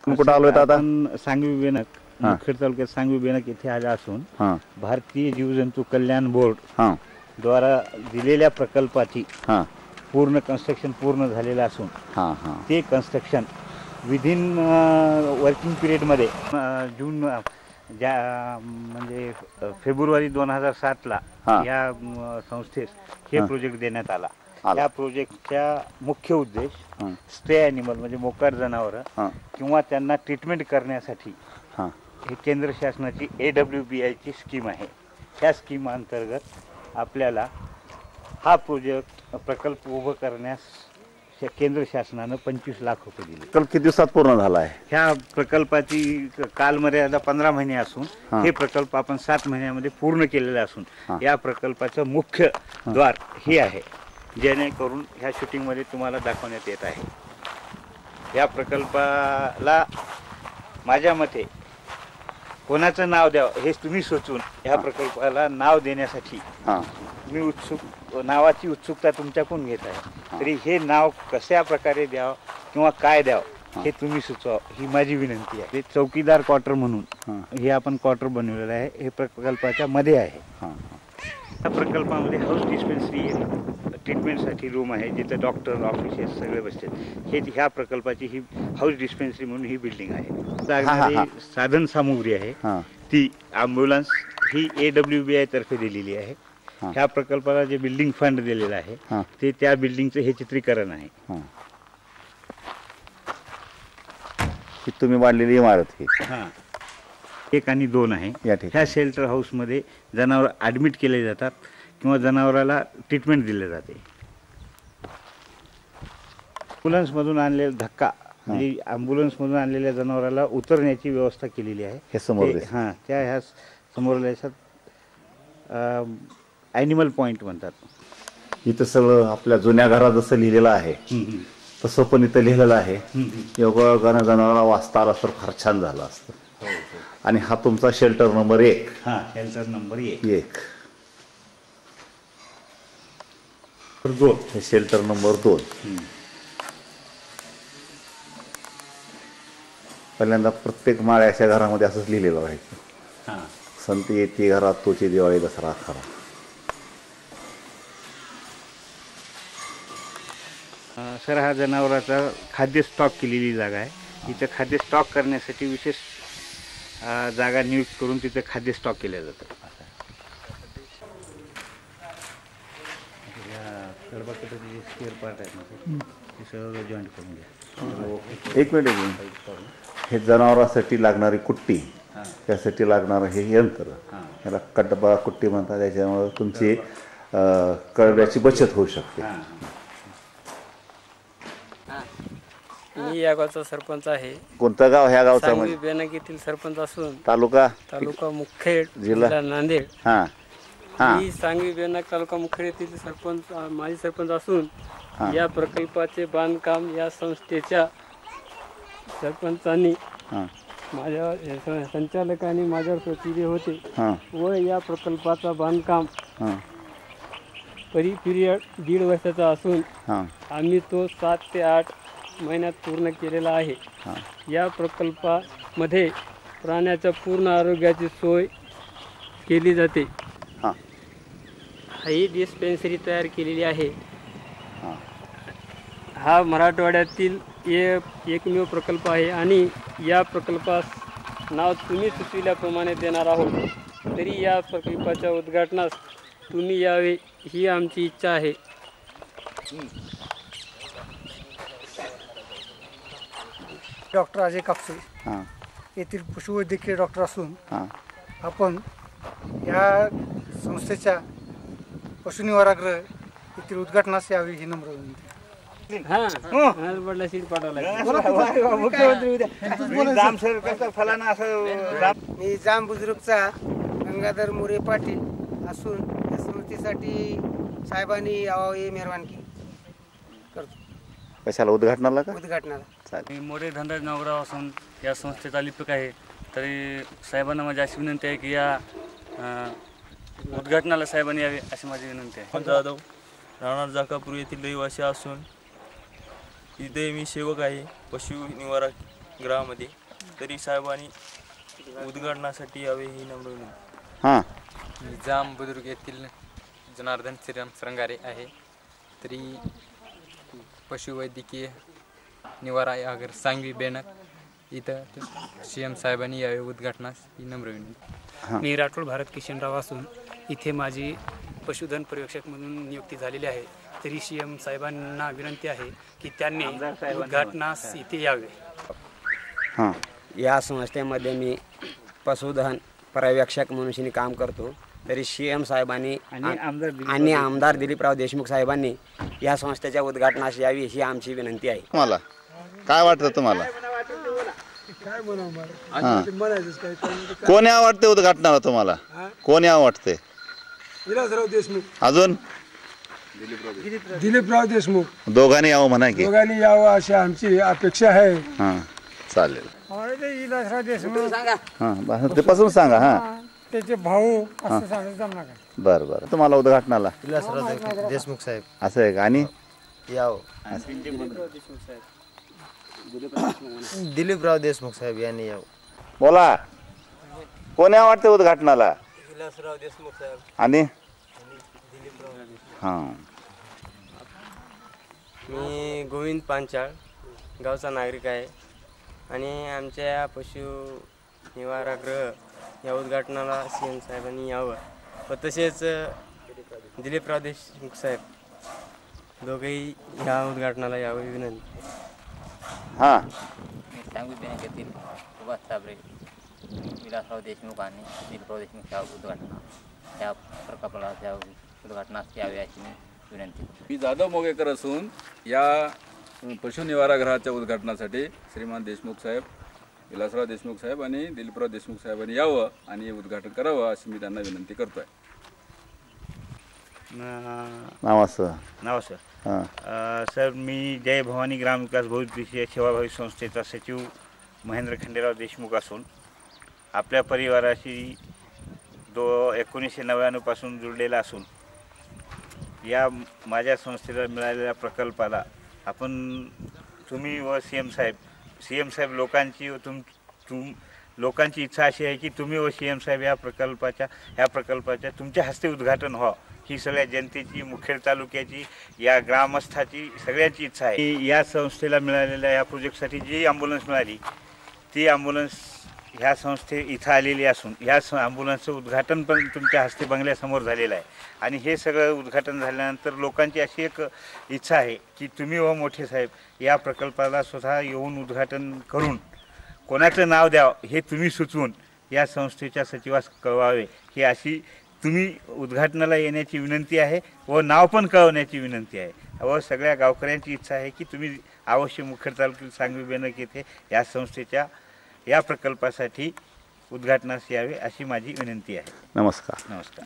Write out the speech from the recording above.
कुठं आलोय आता? आपण सांगवी बेनक, मुखेड तालुक्यात सांगवी बेनक येथे आले असून भारतीय जीवजंतू कल्याण बोर्ड द्वारा दिलेल्या प्रकल्पाची पूर्ण कन्स्ट्रक्शन पूर्ण झालेलं असून ते कन्स्ट्रक्शन विदिन वर्किंग पिरियडमध्ये जून म्हणजे फेब्रुवारी 2007ला या संस्थेस हे प्रोजेक्ट देण्यात आला. या प्रोजेक्टचा मुख्य उद्देश स्टे ॲनिमल म्हणजे मोकाट जनावर किंवा त्यांना ट्रीटमेंट करण्यासाठी हे केंद्र शासनाची AWBIची स्कीम आहे. ह्या स्कीम अंतर्गत आपल्याला हा प्रकल्प उभं करण्यास केंद्र शासनानं 25 लाख रुपये दिले. प्रकल्प किती दिवसात पूर्ण झाला आहे? ह्या प्रकल्पाची कालमर्यादा 15 महिने असून हे प्रकल्प आपण 7 महिन्यामध्ये पूर्ण केलेले असून या प्रकल्पाचं मुख्य द्वार हे आहे, जेणेकरून ह्या शूटिंगमध्ये तुम्हाला दाखवण्यात येत आहे. या प्रकल्पाला माझ्या मते कोणाचं नाव द्यावं हे तुम्ही सुचवून ह्या प्रकल्पाला नाव देण्यासाठी मी नावाची उत्सुकता तुमच्याकडून घेत आहे. तरी हे नाव कशा प्रकारे द्यावं किंवा काय द्यावं हे तुम्ही सुचवावं ही माझी विनंती आहे. चौकीदार क्वार्टर म्हणून हे आपण क्वार्टर बनवलेलं आहे. हे प्रकल्पाच्या मध्ये आहे. या प्रकल्पामध्ये हाऊस डिस्पेन्सरी ट्रीटमेंटसाठी रूम आहे, जिथे डॉक्टर ऑफिसेस सगळे बसतात. हे ह्या प्रकल्पाची ही हाऊस डिस्पेन्सरी म्हणून ही बिल्डिंग आहे. लागणारी साधन सामुग्री आहे ती ॲम्ब्युलन्स ही AWBI तर्फे दिलेली आहे. ह्या प्रकल्पाला जे बिल्डिंग फंड दिलेलं आहे ते त्या बिल्डिंगचं हे चित्रीकरण आहे. ही तुम्ही बांधलेली इमारत ही 1 आणि 2 आहे. ह्या शेल्टर हाऊसमध्ये जनावर ॲडमिट केले जातात किंवा जनावराला ट्रीटमेंट दिले जाते. ॲम्ब्युलन्समधून आणलेला धक्का म्हणजे ॲम्ब्युलन्समधून आणलेल्या जनावराला उतरण्याची व्यवस्था केलेली आहे. हे समोर त्या ह्या समोर ॲनिमल पॉईंट म्हणतात. इथं सगळं आपल्या जुन्या घरात जसं लिहिलेलं आहे तसं पण इथं लिहिलेलं आहे. योगायोगानं जनावराला वाचता आला तर फार छान झालं असतं. आणि हा तुमचा शेल्टर नंबर 1. शेल्टर नंबर 1 हे शेल्टर नंबर 2. पहिल्यांदा प्रत्येक माळ्याच्या घरामध्ये असंच लिहिलेलं राहायचं, संती येते घरात तोची दिवाळी दसरा खरा. सर, हा जनावराचा खाद्य स्टॉक केलेली जागा आहे. इथं खाद्य स्टॉक करण्यासाठी विशेष जागा नियुक्त करून तिथे खाद्य स्टॉक केल्या जातं. स्क्वेअर पार्ट आहे ना ते सगळं जॉईंट करून घ्या. एक मिनिट. हे जनावरांसाठी लागणारी कुट्टी, त्यासाठी लागणारं हे यंत्र, याला कटबा कुट्टी म्हणतात. त्याच्यामुळे तुमची कळब्याची बचत होऊ शकते. मी या गावचा सरपंच आहे. कोणतं गाव? ह्या गावचा सांगवी बेनक येथील सरपंच असून तालुका मुखेड, जिल्हा नांदेड. मी सांगवी बेनक तालुका मुखेड येथील सरपंच, माजी सरपंच असून या प्रकल्पाचे बांधकाम या संस्थेच्या सरपंचांनी माझ्या संचालकांनी माझ्यावर सोपविले होते व या प्रकल्पाचा बांधकाम पिरियड 1.5 वर्षाचा असून आम्ही तो 7 ते 8 महिन्यात पूर्ण केलेला आहे. या प्रकल्पामध्ये प्राण्याच्या पूर्ण आरोग्याची सोय केली जाते. ही डिस्पेन्सरी तयार केलेली आहे. हा मराठवाड्यातील एकमेव प्रकल्प आहे आणि या प्रकल्पास नाव तुम्ही सुचविल्याप्रमाणे देणार आहोत. तरी या प्रकल्पाच्या उद्घाटनास तुम्ही यावे ही आमची इच्छा आहे. डॉक्टर अजय कापसे येथील पशुवैद्यकीय डॉक्टर असून आपण या संस्थेच्या पशुनिवारागृह येथील उद्घाटनास यावी ही नम्र विनंती. मी जाम बुजुर्गचा गंगाधर मोरे पाटील असून या संस्थेसाठी साहेबांनी यावी मेहरबानगी करतो. कशाला? उद्घाटनाला का? उद्घाटनाला. मी मोरे धनराज नावराव असून या संस्थेचा लिपिक आहे. तरी साहेबांना माझी अशी विनंती आहे की या उद्घाटनाला साहेबांनी यावे अशी माझी विनंती आहे. जाधव राहणार जाकापूर येथील रहिवासी असून इथे मी सेवक आहे. पशु निवारा ग्रामामध्ये, तरी साहेबांनी उद्घाटनासाठी यावे ही नम्र विनंती. हां मी जाम बुद्रुक येथील जनार्दन श्रीराम श्रंगारे आहे. तरी पशुवैद्यकीय निवारा अगर सांगवी बेनक इथं CM साहेबांनी यावे उद्घाटनास ही नम्र विनंती. मी राठोड भारत किशनराव असून इथे माझी पशुधन पर्यवेक्षक म्हणून नियुक्ती झालेली आहे. तरी CM साहेबांना विनंती आहे की त्यांनी उद्घाटनास इथे यावे. हां या संस्थेमध्ये मी पशुधन पर्यवेक्षक म्हणून काम करतो. तरी CM साहेबांनी आणि आमदार दिलीपराव देशमुख साहेबांनी या संस्थेच्या उद्घाटनास यावी ही आमची विनंती आहे. तुम्हाला काय वाटतं तुम्हाला? कोण यावं वाटते उद्घाटनाला तुम्हाला? कोण यावं वाटते? विलासराव देशमुख. अजून दिलीपराव देशमुख. दोघांनी यावं म्हणा की. दोघांनी यावं अशी आमची अपेक्षा आहे. हां चालेल. विलासराव देशमुख हां ते पासून सांगा. हां त्याचे भाऊ असं सांगायचं जमणार का? बरं बरं. तुम्हाला उद्घाटनाला विलासराव देशमुख साहेब असं आहे का? आणि याव दिलीपराव देशमुख साहेब यांनी याव. बोला कोण यावं वाटते उद्घाटनाला? विलासराव देशमुख साहेब. आणि हां मी गोविंद पांचाळ गावचा नागरिक आहे आणि आमच्या या पशु निवारागृह या उद्घाटनाला CM साहेबांनी यावं व तसेच दिलीपराव देशमुख साहेब दोघेही या उद्घाटनाला यावे विनंती. हां सांगवी बँकेतील सुभाष साबरे, विलासराव देशमुख आणि दिलीपराव देशमुख साहेब उद्घाटना या प्रकल्पाला त्या उद्घाटनास यावे अशी विनंती. मी जाधव मोगेकर असून या पशुनिवारागृहाच्या उद्घाटनासाठी श्रीमान देशमुख साहेब, विलासराव देशमुख साहेब आणि दिलीपराव देशमुख साहेबांनी यावं आणि उद्घाटन करावं अशी मी त्यांना विनंती करतोय. नाव सर. सर मी जय भवानी ग्रामविकास बहुउद्देशीय सेवाभावी संस्थेचा सचिव महेंद्र खंडेराव देशमुख असून आपल्या परिवाराशी 1999 पासून जुळलेला असून या माझ्या संस्थेला मिळालेल्या प्रकल्पाला आपण तुम्ही व CM साहेब लोकांची लोकांची इच्छा अशी आहे की तुम्ही व CM साहेब या प्रकल्पाच्या तुमच्या हस्ते उद्घाटन व्हावं ही सगळ्या जनतेची, मुखेड तालुक्याची, या ग्रामस्थाची सगळ्यांची इच्छा आहे. या संस्थेला मिळालेल्या या प्रोजेक्टसाठी जी ॲम्ब्युलन्स मिळाली ती ॲम्ब्युलन्स ह्या संस्थे इथं आलेली असून ह्या ॲम्ब्युलन्सचं उद्घाटन पण तुमच्या हस्ते बंगल्यासमोर झालेलं आहे. आणि हे सगळं उद्घाटन झाल्यानंतर लोकांची अशी एक इच्छा आहे की तुम्ही व मोठे साहेब या प्रकल्पाला स्वतः येऊन उद्घाटन करून कोणाचं नाव द्यावं हे तुम्ही सुचवून या संस्थेच्या सचिवास कळवावे ही अशी तुम्ही उद्घाटनाला येण्याची विनंती आहे व नाव पण कळवण्याची विनंती आहे. व सगळ्या गावकऱ्यांची इच्छा आहे की तुम्ही अवश्य मुखेड तालुक्यातील सांगवी बेनक येथे या संस्थेच्या या प्रकल्पासाठी उद्घाटनास यावे अशी माझी विनंती आहे. नमस्कार. नमस्कार.